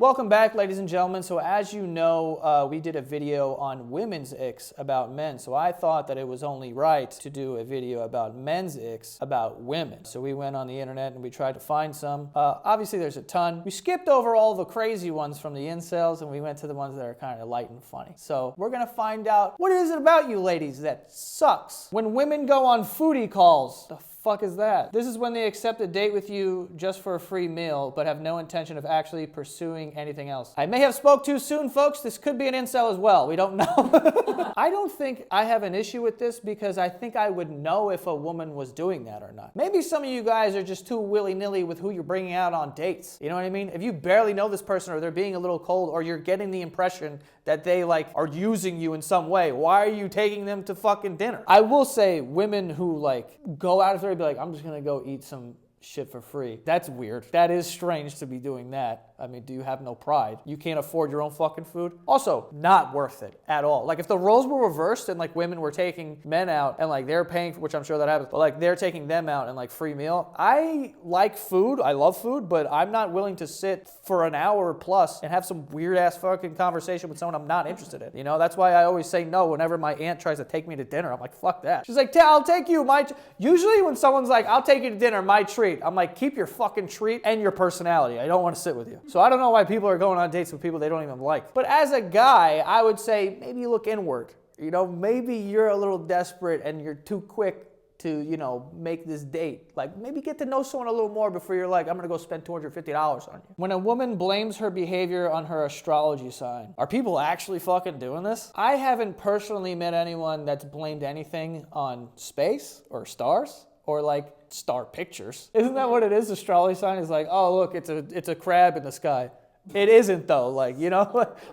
Welcome back, ladies and gentlemen. So as you know, we did a video on women's icks about men. So I thought that it was only right to do a video about men's icks about women. So we went on the internet and we tried to find some. Obviously, there's a ton. We skipped over all the crazy ones from the incels and we went to the ones that are kind of light and funny. So we're going to find out, what is it about you ladies that sucks? When women go on foodie calls, the fuck is that? This is when they accept a date with you just for a free meal, but have no intention of actually pursuing anything else. I may have spoke too soon, folks. This could be an incel as well. We don't know. I don't think I have an issue with this because I think I would know if a woman was doing that or not. Maybe some of you guys are just too willy-nilly with who you're bringing out on dates. You know what I mean? If you barely know this person or they're being a little cold or you're getting the impression that they are using you in some way, why are you taking them to fucking dinner? I will say women who go out of their way, be like, I'm just gonna go eat some shit for free. That's weird. That is strange to be doing that. I mean, do you have no pride? You can't afford your own fucking food? Also, not worth it at all. If the roles were reversed and women were taking men out and they're paying, which I'm sure that happens, but they're taking them out and free meal. I like food. I love food, but I'm not willing to sit for an hour plus and have some weird ass fucking conversation with someone I'm not interested in. You know, that's why I always say no whenever my aunt tries to take me to dinner. I'm like, fuck that. She's like, I'll take you. Usually when someone's like, I'll take you to dinner, my treat. I'm like, keep your fucking treat and your personality. I don't want to sit with you. So I don't know why people are going on dates with people they don't even like. But as a guy, I would say maybe look inward. You know, maybe you're a little desperate and you're too quick to, make this date. Maybe get to know someone a little more before you're like, I'm gonna go spend $250 on you. When a woman blames her behavior on her astrology sign, are people actually fucking doing this? I haven't personally met anyone that's blamed anything on space or stars or star pictures. Isn't that what it is? Astrology sign is oh look, it's a crab in the sky. It isn't though,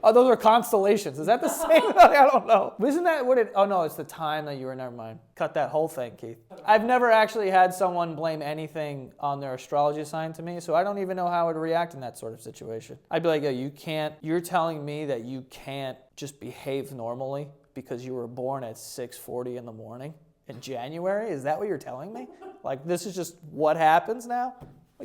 oh, those are constellations. Is that the same? I don't know. Isn't that what it, oh no, it's the time that you were, never mind. Cut that whole thing, Keith. I've never actually had someone blame anything on their astrology sign to me, so I don't even know how I would react in that sort of situation. I'd be like, yo, you're telling me that you can't just behave normally because you were born at 6:40 in the morning in January? Is that what you're telling me? This is just what happens now?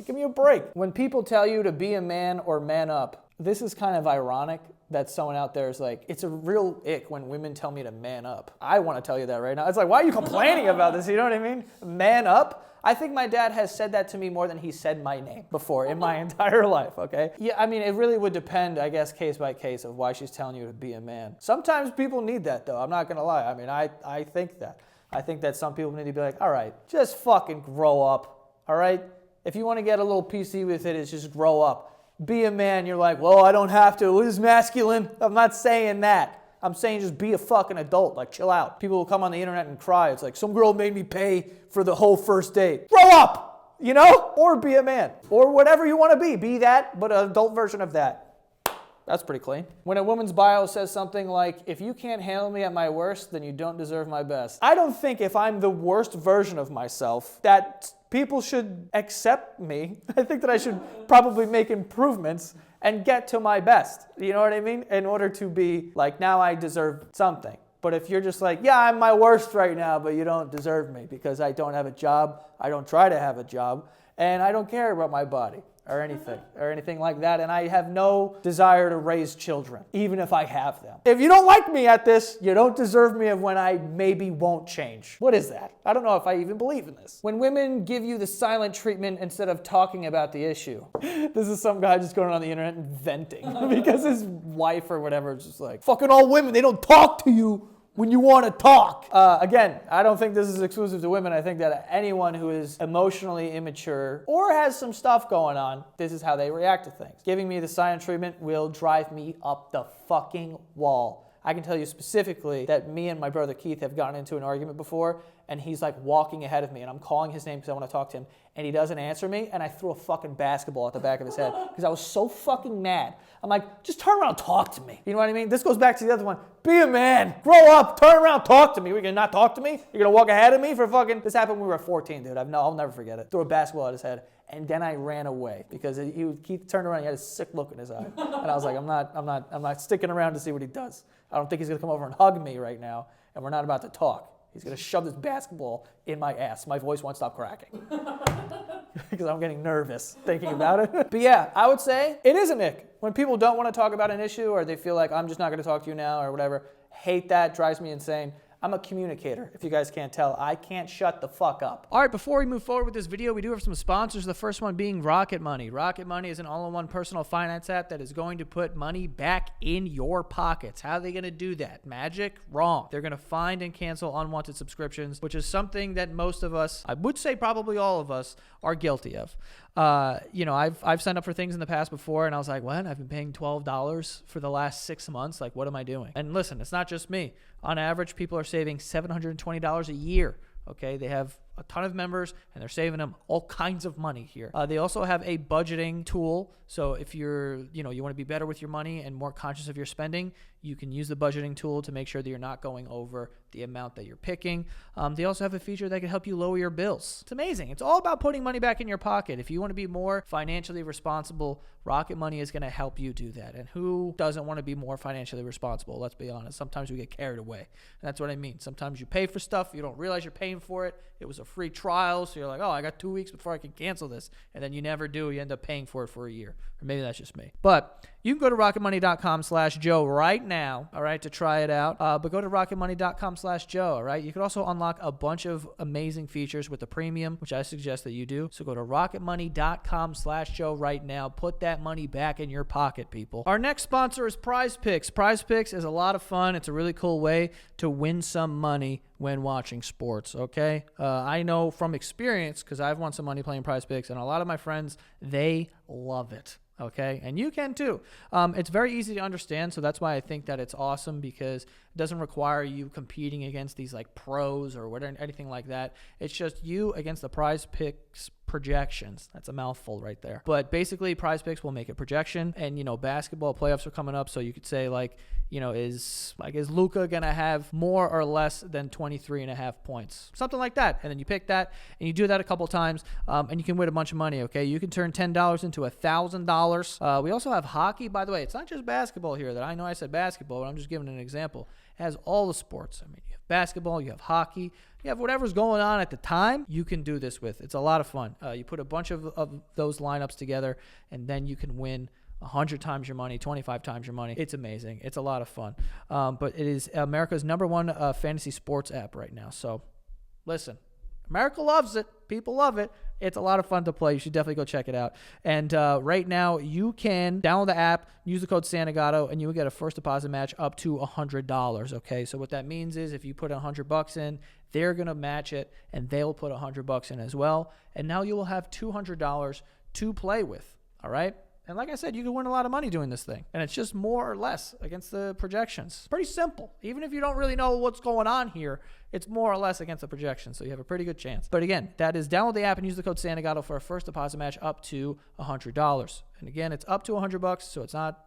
Give me a break. When people tell you to be a man or man up, this is kind of ironic that someone out there is it's a real ick when women tell me to man up. I want to tell you that right now. It's why are you complaining about this? You know what I mean? Man up? I think my dad has said that to me more than he said my name before in my entire life, okay? Yeah, I mean, it really would depend, I guess, case by case of why she's telling you to be a man. Sometimes people need that, though. I'm not going to lie. I mean, I think that. I think that some people need to be all right, just fucking grow up, all right? If you want to get a little PC with it, it's just grow up. Be a man. You're well, I don't have to. It is masculine. I'm not saying that. I'm saying just be a fucking adult. Chill out. People will come on the internet and cry. It's some girl made me pay for the whole first date. Grow up, Or be a man. Or whatever you want to be. Be that, but an adult version of that. That's pretty clean. When a woman's bio says something if you can't handle me at my worst, then you don't deserve my best. I don't think if I'm the worst version of myself that people should accept me. I think that I should probably make improvements and get to my best. You know what I mean? In order to be now I deserve something. But if you're just yeah, I'm my worst right now, but you don't deserve me because I don't have a job, I don't try to have a job, and I don't care about my body. Or anything like that, and I have no desire to raise children, even if I have them. If you don't like me at this, you don't deserve me of when I maybe won't change. What is that? I don't know if I even believe in this. When women give you the silent treatment instead of talking about the issue. This is some guy just going on the internet and venting because his wife or whatever is just fucking all women, they don't talk to you when you want to talk. Again, I don't think this is exclusive to women. I think that anyone who is emotionally immature or has some stuff going on, this is how they react to things. Giving me the silent treatment will drive me up the fucking wall. I can tell you specifically that me and my brother Keith have gotten into an argument before, and he's walking ahead of me, and I'm calling his name because I want to talk to him, and he doesn't answer me, and I threw a fucking basketball at the back of his head because I was so fucking mad. I'm like, just turn around and talk to me. You know what I mean? This goes back to the other one. Be a man. Grow up. Turn around, talk to me. You're going to not talk to me? You're going to walk ahead of me for fucking... This happened when we were 14, dude. I'll never forget it. Threw a basketball at his head, and then I ran away because Keith turned around, he had a sick look in his eye. And I was like, I'm not sticking around to see what he does. I don't think he's going to come over and hug me right now, and we're not about to talk. He's going to shove this basketball in my ass. My voice won't stop cracking. because I'm getting nervous thinking about it. But yeah, I would say it is an ick. When people don't want to talk about an issue or they feel like I'm just not going to talk to you now or whatever, hate that, drives me insane. I'm a communicator, if you guys can't tell. I can't shut the fuck up. All right, before we move forward with this video, we do have some sponsors. The first one being Rocket Money. Rocket Money is an all-in-one personal finance app that is going to put money back in your pockets. How are they going to do that? Magic? Wrong. They're going to find and cancel unwanted subscriptions, which is something that most of us, I would say probably all of us, are guilty of. I've signed up for things in the past before, and I was like, what? I've been paying $12 for the last 6 months. Like, what am I doing? And listen, it's not just me. On average, people are saving $720 a year. Okay, they have a ton of members and they're saving them all kinds of money here. They also have a budgeting tool. So if you want to be better with your money and more conscious of your spending, you can use the budgeting tool to make sure that you're not going over the amount that you're picking. They also have a feature that can help you lower your bills. It's amazing. It's all about putting money back in your pocket. If you want to be more financially responsible, Rocket Money is going to help you do that. And who doesn't want to be more financially responsible? Let's be honest. Sometimes we get carried away. And that's what I mean. Sometimes you pay for stuff, you don't realize you're paying for it. It was a free trial, so you're like, oh, I got 2 weeks before I can cancel this. And then you never do. You end up paying for it for a year. Or maybe that's just me. But you can go to rocketmoney.com/Joe right now, all right, to try it out. But go to rocketmoney.com/Joe, all right? You can also unlock a bunch of amazing features with the premium, which I suggest that you do. So go to rocketmoney.com/Joe right now. Put that money back in your pocket, people. Our next sponsor is Prize Picks. Prize Picks is a lot of fun. It's a really cool way to win some money when watching sports, okay? I know from experience, because I've won some money playing Prize Picks, and a lot of my friends, they love it. Okay, and you can too. It's very easy to understand, so that's why I think that it's awesome, because it doesn't require you competing against these like pros or whatever, anything like that. It's just you against the Prize Picks projections. That's a mouthful right there. But basically, Prize Picks will make a projection, and basketball playoffs are coming up, so you could say like, is Luka gonna have more or less than 23.5 points, something like that, and then you pick that and you do that a couple times, and you can win a bunch of money. Okay, you can turn $10 into $1,000. We also have hockey, by the way. It's not just basketball here. That I know I said basketball, but I'm just giving an example. It has all the sports. I mean, you have basketball, you have hockey, you have whatever's going on at the time. You can do this with. It's a lot of fun. You put a bunch of those lineups together, and then you can win 100 times your money, 25 times your money. It's amazing. It's a lot of fun. But it is America's #1 fantasy sports app right now. So listen, America loves it. People love it. It's a lot of fun to play. You should definitely go check it out. And right now, you can download the app, use the code Santagato, and you will get a first deposit match up to $100. Okay, so what that means is if you put $100 in, they're gonna match it, and they'll put $100 in as well. And now you will have $200 to play with. All right. And like I said, you can win a lot of money doing this thing. And it's just more or less against the projections. Pretty simple. Even if you don't really know what's going on here, it's more or less against the projections. So you have a pretty good chance. But again, that is download the app and use the code Santagato for a first deposit match up to $100. And again, it's up to $100, so it's not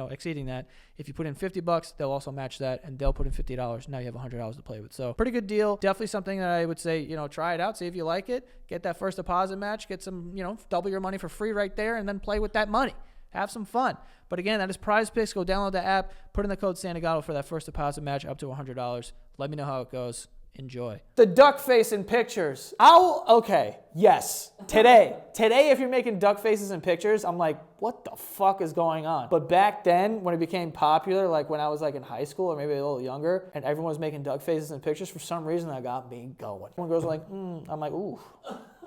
exceeding that. If you put in $50, they'll also match that, and they'll put in $50. Now you have $100 to play with. So pretty good deal. Definitely something that I would say, try it out, see if you like it. Get that first deposit match, get some, double your money for free right there, and then play with that money. Have some fun. But again, that is Prize Picks. Go download the app, put in the code Santagato for that first deposit match up to $100. Let me know how it goes. Enjoy. The duck face in pictures. Yes. Today, if you're making duck faces in pictures, I'm like, what the fuck is going on? But back then, when it became popular, like when I was like in high school or maybe a little younger, and everyone was making duck faces in pictures, for some reason that got me going. When girls were like, I'm like, ooh.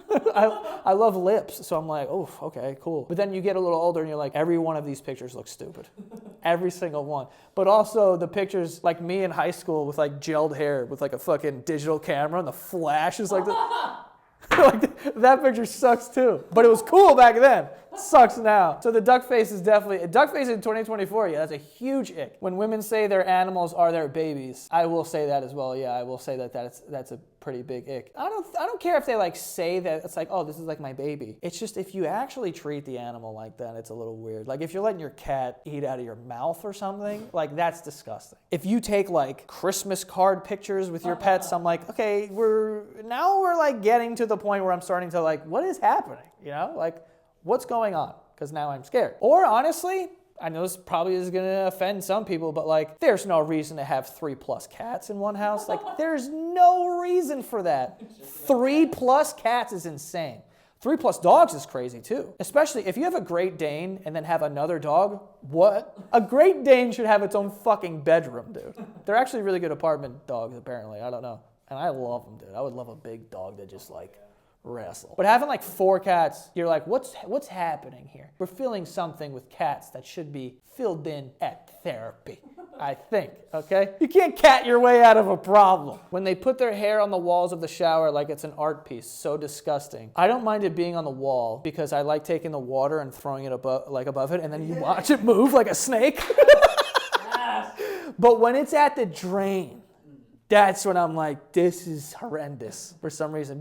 I love lips, so I'm like, oh, okay, cool. But then you get a little older and you're like, every one of these pictures looks stupid. Every single one. But also the pictures, like me in high school with like gelled hair with like a fucking digital camera and the flash is like, that picture sucks too. But it was cool back then. It sucks now. So the duck face is definitely, a duck face in 2024, yeah, that's a huge ick. When women say their animals are their babies, I will say that as well. Yeah, I will say that that's a pretty big ick. I don't care if they like say that it's like, oh, this is like my baby. It's just if you actually treat the animal like that, it's a little weird. Like if you're letting your cat eat out of your mouth or something, like that's disgusting. If you take like Christmas card pictures with your pets, I'm like, okay, we're like getting to the point where I'm starting to like, what is happening? Like what's going on? Because now I'm scared. Or honestly, I know this probably is gonna offend some people, but like, there's no reason to have 3+ cats in one house. Like, there's no reason for that. 3+ cats is insane. 3+ dogs is crazy too. Especially if you have a Great Dane and then have another dog. What? A Great Dane should have its own fucking bedroom, dude. They're actually really good apartment dogs, apparently. I don't know. And I love them, dude. I would love a big dog that just like wrestle. But having like 4 cats, you're like, what's happening here? We're feeling something with cats that should be filled in at therapy, I think, okay? You can't cat your way out of a problem. When they put their hair on the walls of the shower like it's an art piece, so disgusting. I don't mind it being on the wall because I like taking the water and throwing it above it, and then you watch it move like a snake. But when it's at the drain, that's when I'm like, this is horrendous for some reason.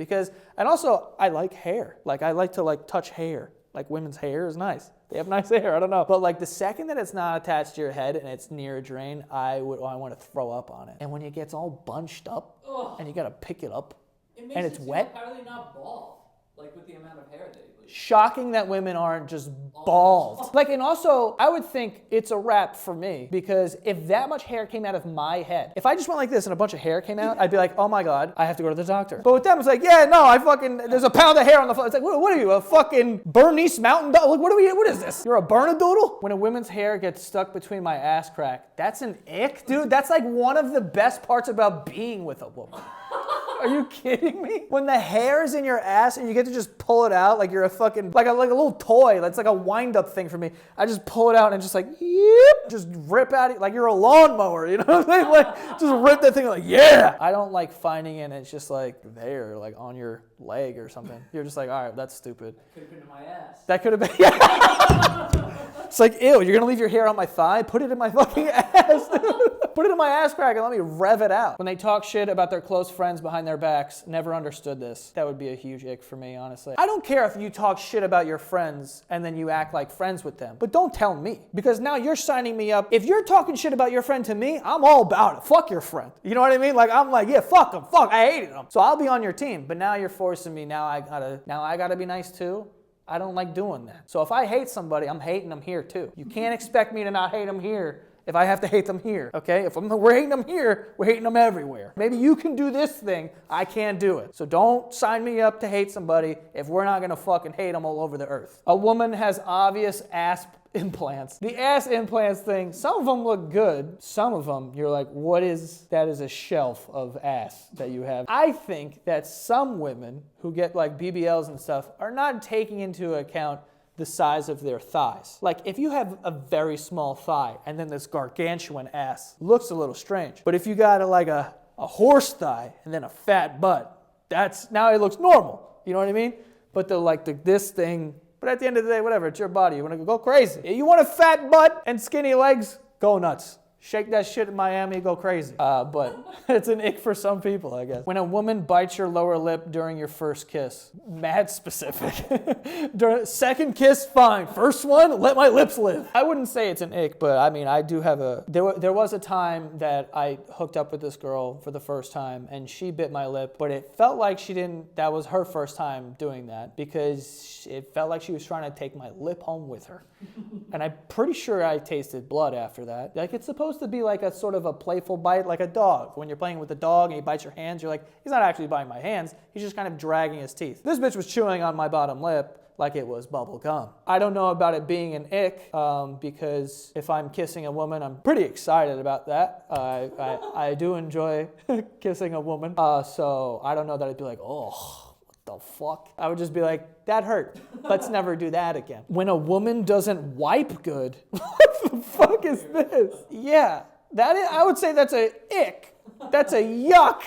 And also, I like hair. Like, I like to like touch hair. Like, women's hair is nice. They have nice hair, I don't know. But like the second that it's not attached to your head and it's near a drain, I want to throw up on it. And when it gets all bunched up and you got to pick it up and it's wet. How are they not bald? Like with the amount of hair they lose. Shocking that women aren't just bald. Like, and also, I would think it's a wrap for me because if that much hair came out of my head, if I just went like this and a bunch of hair came out, I'd be like, oh my God, I have to go to the doctor. But with them, it's like, yeah, no, there's a pound of hair on the floor. It's like, what are you, a fucking Bernese mountain dog? Like, what is this? You're a Bernedoodle? When a woman's hair gets stuck between my ass crack, that's an ick, dude. That's like one of the best parts about being with a woman. Are you kidding me? When the hair is in your ass and you get to just pull it out like you're a fucking, like a little toy. That's like a wind-up thing for me. I just pull it out and just like, yep, just rip out, like you're a lawnmower, you know what I'm saying? Like, just rip that thing like, yeah. I don't like finding it and it's just like there, like on your leg or something. You're just like, all right, that's stupid. Could have been in my ass. That could have been, yeah. It's like, ew, you're gonna leave your hair on my thigh? Put it in my fucking ass, dude. Put it in my ass crack and let me rev it out. When they talk shit about their close friends behind their backs, never understood this. That would be a huge ick for me, honestly. I don't care if you talk shit about your friends and then you act like friends with them, but don't tell me because now you're signing me up. If you're talking shit about your friend to me, I'm all about it. Fuck your friend. You know what I mean? Like, I'm like, yeah, fuck him. Fuck, I hated him. So I'll be on your team, but now you're forcing me. Now I gotta be nice too. I don't like doing that. So if I hate somebody, I'm hating them here too. You can't expect me to not hate them here if I have to hate them here, okay? If we're hating them here, we're hating them everywhere. Maybe you can do this thing, I can't do it. So don't sign me up to hate somebody if we're not gonna fucking hate them all over the earth. A woman has obvious ass implants. The ass implants thing, some of them look good. Some of them, you're like, that is a shelf of ass that you have. I think that some women who get like BBLs and stuff are not taking into account the size of their thighs. Like if you have a very small thigh and then this gargantuan ass, looks a little strange. But if you got a horse thigh and then a fat butt, now it looks normal. You know what I mean? But this thing, but at the end of the day, whatever, it's your body. You want to go crazy. You want a fat butt and skinny legs? Go nuts. Shake that shit in Miami, go crazy. But it's an ick for some people, I guess. When a woman bites your lower lip during your first kiss, mad specific. Second kiss, fine. First one, let my lips live. I wouldn't say it's an ick, but I mean, I do have there was a time that I hooked up with this girl for the first time and she bit my lip, but it felt like that was her first time doing that because it felt like she was trying to take my lip home with her. And I'm pretty sure I tasted blood after that. Like it's supposed to be like a sort of a playful bite, like a dog. When you're playing with a dog and he bites your hands, you're like, he's not actually biting my hands. He's just kind of dragging his teeth. This bitch was chewing on my bottom lip like it was bubble gum. I don't know about it being an ick because if I'm kissing a woman, I'm pretty excited about that. I do enjoy kissing a woman. So I don't know that I'd be like, oh, the fuck? I would just be like, that hurt. Let's never do that again. When a woman doesn't wipe good, what the fuck is this? Yeah, I would say that's a ick. That's a yuck.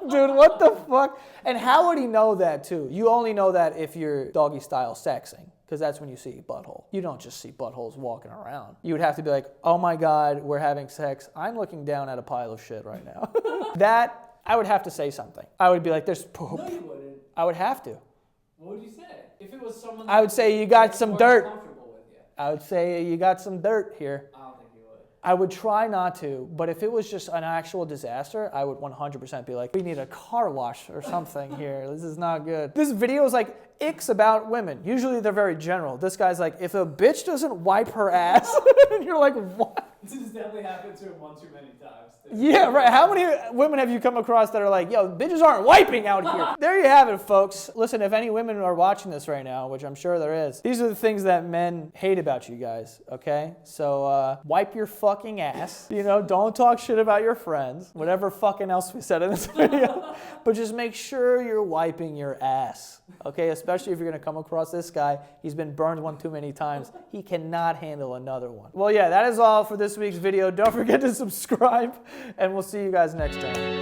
Dude, what the fuck? And how would he know that too? You only know that if you're doggy style sexing, because that's when you see butthole. You don't just see buttholes walking around. You would have to be like, oh my God, we're having sex. I'm looking down at a pile of shit right now. That, I would have to say something. I would be like, there's poop. No, you wouldn't. I would have to. What would you say? If it was someone I would say you got some dirt. Comfortable with you. I would say you got some dirt here. I don't think you would. I would try not to, but if it was just an actual disaster, I would 100% be like, we need a car wash or something here. This is not good. This video is like icks about women. Usually they're very general. This guy's like, if a bitch doesn't wipe her ass, and you're like, what? This has definitely happened to him one too many times. Too. Yeah, right. How many women have you come across that are like, yo, bitches aren't wiping out here? There you have it, folks. Listen, if any women are watching this right now, which I'm sure there is, these are the things that men hate about you guys, okay? So wipe your fucking ass. You know, don't talk shit about your friends. Whatever fucking else we said in this video. But just make sure you're wiping your ass, okay? Especially if you're going to come across this guy. He's been burned one too many times. He cannot handle another one. Well, yeah, that is all for this week's video. Don't forget to subscribe, and we'll see you guys next time.